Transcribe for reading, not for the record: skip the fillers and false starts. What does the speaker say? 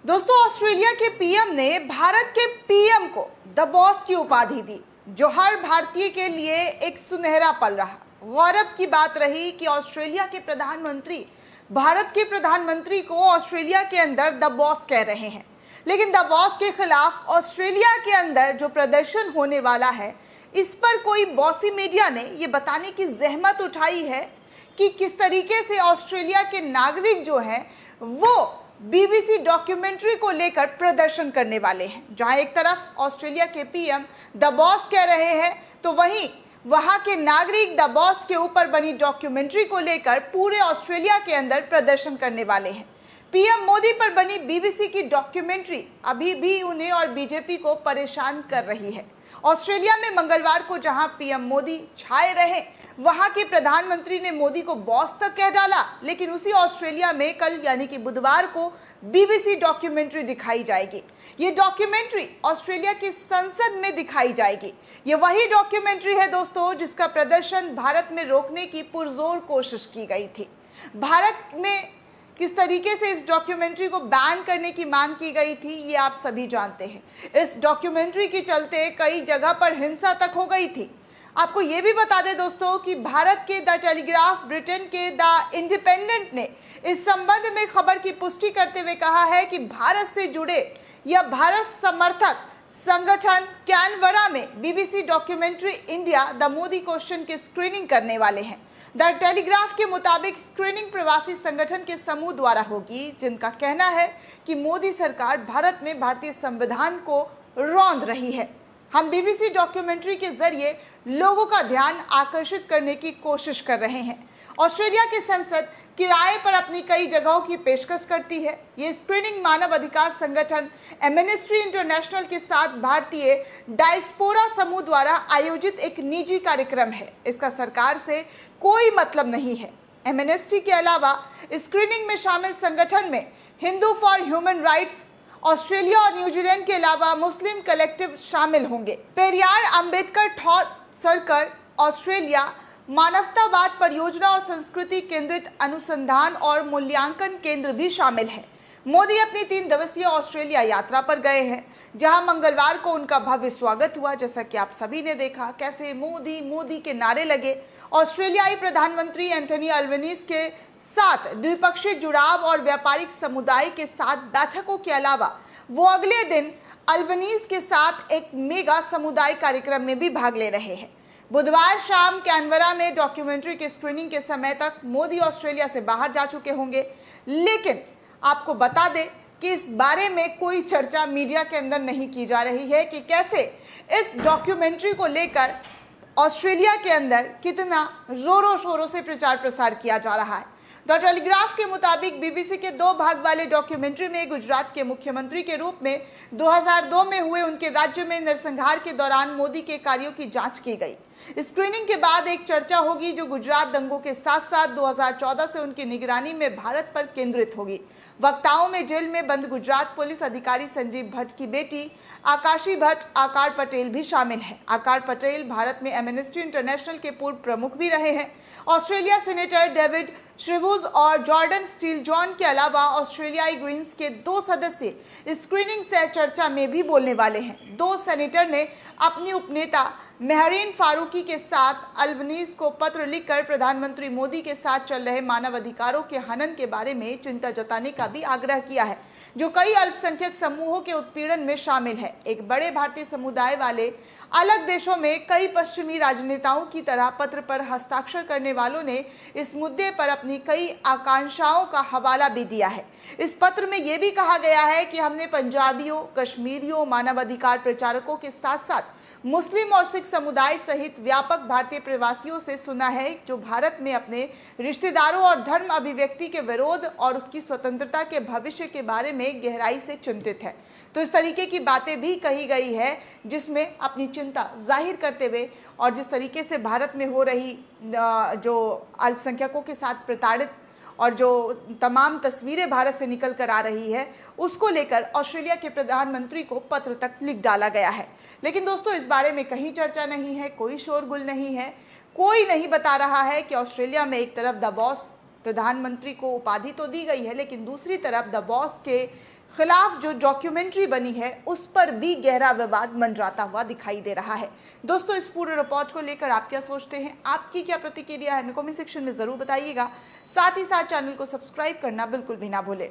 दोस्तों, ऑस्ट्रेलिया के पीएम ने भारत के पीएम को द बॉस की उपाधि दी, जो हर भारतीय के लिए एक सुनहरा पल रहा। गौरव की बात रही कि ऑस्ट्रेलिया के प्रधानमंत्री भारत के प्रधानमंत्री को ऑस्ट्रेलिया के अंदर द बॉस कह रहे हैं। लेकिन द बॉस के खिलाफ ऑस्ट्रेलिया के अंदर जो प्रदर्शन होने वाला है, इस पर कोई बॉसी मीडिया ने ये बताने की जहमत उठाई है कि किस तरीके से ऑस्ट्रेलिया के नागरिक जो हैं वो बीबीसी डॉक्यूमेंट्री को लेकर प्रदर्शन करने वाले हैं। जहां एक तरफ ऑस्ट्रेलिया के पीएम द बॉस कह रहे हैं, तो वहीं वहां के नागरिक द बॉस के ऊपर बनी डॉक्यूमेंट्री को लेकर पूरे ऑस्ट्रेलिया के अंदर प्रदर्शन करने वाले हैं। पीएम मोदी पर बनी बीबीसी की डॉक्यूमेंट्री अभी भी उन्हें और बीजेपी को परेशान कर रही है। ऑस्ट्रेलिया में मंगलवार को जहां पीएम मोदी छाए रहे, वहां के प्रधानमंत्री ने मोदी को बॉस तक कह डाला। लेकिन उसी ऑस्ट्रेलिया में कल यानी कि बुधवार को बीबीसी डॉक्यूमेंट्री दिखाई जाएगी। ये डॉक्यूमेंट्री ऑस्ट्रेलिया की संसद में दिखाई जाएगी। ये वही डॉक्यूमेंट्री है दोस्तों, जिसका प्रदर्शन भारत में रोकने की पुरजोर कोशिश की गई थी। भारत में किस तरीके से इस डॉक्यूमेंट्री को बैन करने की मांग की गई थी, ये आप सभी जानते हैं। इस डॉक्यूमेंट्री के चलते कई जगह पर हिंसा तक हो गई थी। आपको ये भी बता दें दोस्तों कि भारत के द टेलीग्राफ, ब्रिटेन के द इंडिपेंडेंट ने इस संबंध में खबर की पुष्टि करते हुए कहा है कि भारत से जुड़े या भारत समर्थक संगठन कैनबरा में BBC documentary India the Modi question की स्क्रीनिंग करने वाले हैं। द टेलीग्राफ के मुताबिक स्क्रीनिंग प्रवासी संगठन के समूह द्वारा होगी, जिनका कहना है कि मोदी सरकार भारत में भारतीय संविधान को रौंद रही है। हम बीबीसी डॉक्यूमेंट्री के जरिए लोगों का ध्यान आकर्षित करने की कोशिश कर रहे हैं। ऑस्ट्रेलिया की संसद किराए पर अपनी कई जगहों की पेशकश करती है। ये स्क्रीनिंग मानव अधिकार संगठन एमनेस्टी इंटरनेशनल के साथ भारतीय डायस्पोरा समूह द्वारा आयोजित एक निजी कार्यक्रम है। इसका सरकार से कोई मतलब नहीं है। एमनेस्टी के अलावा स्क्रीनिंग में शामिल संगठन में Hindu for human rights Australia और न्यूजीलैंड के अलावा मुस्लिम कलेक्टिव शामिल होंगे। Periyar Ambedkar thought circle Australia, मानवतावाद परियोजना और संस्कृति केंद्रित अनुसंधान और मूल्यांकन केंद्र भी शामिल है। मोदी अपनी 3 दिवसीय ऑस्ट्रेलिया यात्रा पर गए हैं, जहां मंगलवार को उनका भव्य स्वागत हुआ। जैसा कि आप सभी ने देखा कैसे मोदी मोदी के नारे लगे। ऑस्ट्रेलियाई प्रधानमंत्री एंथनी अल्बनीज के साथ द्विपक्षीय जुड़ाव और व्यापारिक समुदाय के साथ बैठकों के अलावा वो अगले दिन अल्बनीज के साथ एक मेगा समुदाय कार्यक्रम में भी भाग ले रहे हैं। बुधवार शाम कैनबरा में डॉक्यूमेंट्री की स्क्रीनिंग के समय तक मोदी ऑस्ट्रेलिया से बाहर जा चुके होंगे। लेकिन आपको बता दें कि इस बारे में कोई चर्चा मीडिया के अंदर नहीं की जा रही है कि कैसे इस डॉक्यूमेंट्री को लेकर ऑस्ट्रेलिया के अंदर कितना जोरों शोरों से प्रचार प्रसार किया जा रहा है। द टेलीग्राफ के मुताबिक बीबीसी के 2 भाग वाले डॉक्यूमेंट्री में गुजरात के मुख्यमंत्री के रूप में 2002 में हुए उनके राज्य में नरसंहार के दौरान मोदी के कार्यों की जांच की गई। स्क्रीनिंग के बाद एक चर्चा होगी जो गुजरात दंगों के साथ साथ 2014 से उनकी निगरानी में भारत पर केंद्रित होगी। वक्ताओं में जेल में बंद गुजरात पुलिस अधिकारी संजीव भट्ट की बेटी आकाशी भट्ट आकार पटेल भी शामिल हैं। आकार पटेल भारत में एमनेस्टी इंटरनेशनल के पूर्व प्रमुख भी रहे हैं। ऑस्ट्रेलिया सेनेटर डेविड श्रीवूज और जॉर्डन स्टील जॉन के अलावा ऑस्ट्रेलियाई ग्रीन्स के 2 सदस्य स्क्रीनिंग से चर्चा में भी बोलने वाले हैं। 2 सेनेटर ने अपनी उपनेता मेहरीन फारूकी के साथ अल्बनीज को पत्र लिखकर प्रधानमंत्री मोदी के साथ चल रहे मानव अधिकारों के हनन के बारे में चिंता जताने का भी आग्रह किया है, जो कई अल्पसंख्यक समूहों के उत्पीड़न में शामिल है। एक बड़े भारतीय समुदाय वाले अलग देशों में कई पश्चिमी राजनेताओं की तरह पत्र पर हस्ताक्षर करने वालों ने इस मुद्दे पर अपनी कई आकांक्षाओं का हवाला भी दिया है। इस पत्र में यह भी कहा गया है कि हमने पंजाबियों, कश्मीरियों, मानवाधिकार प्रचारकों के साथ साथ मुस्लिम और सिख समुदाय सहित व्यापक भारतीय प्रवासियों से सुना है जो भारत में अपने रिश्तेदारों और धर्म अभिव्यक्ति के विरोध और उसकी स्वतंत्रता के भविष्य के बारे में गहराई से चिंतित है। तो इस तरीके की बातें भी कही गई है, जिसमें अपनी चिंता जाहिर करते हुए और जिस तरीके से भारत में हो रही जो अल्पसंख्यकों के साथ प्रताड़ित और जो तमाम तस्वीरें भारत से निकल कर आ रही है, उसको लेकर ऑस्ट्रेलिया के प्रधानमंत्री को पत्र तक लिख डाला गया है। लेकिन दोस्तों, इस बारे में कहीं चर्चा नहीं है, कोई शोरगुल नहीं है, कोई नहीं बता रहा है कि ऑस्ट्रेलिया में एक तरफ द बॉस प्रधानमंत्री को उपाधि तो दी गई है, लेकिन दूसरी तरफ द बॉस के खिलाफ जो डॉक्यूमेंट्री बनी है उस पर भी गहरा विवाद मंडराता हुआ दिखाई दे रहा है। दोस्तों, इस पूरे रिपोर्ट को लेकर आप क्या सोचते हैं, आपकी क्या प्रतिक्रिया है, हमें कमेंट सेक्शन में जरूर बताइएगा। साथ ही साथ चैनल को सब्सक्राइब करना बिल्कुल भी ना भूलें।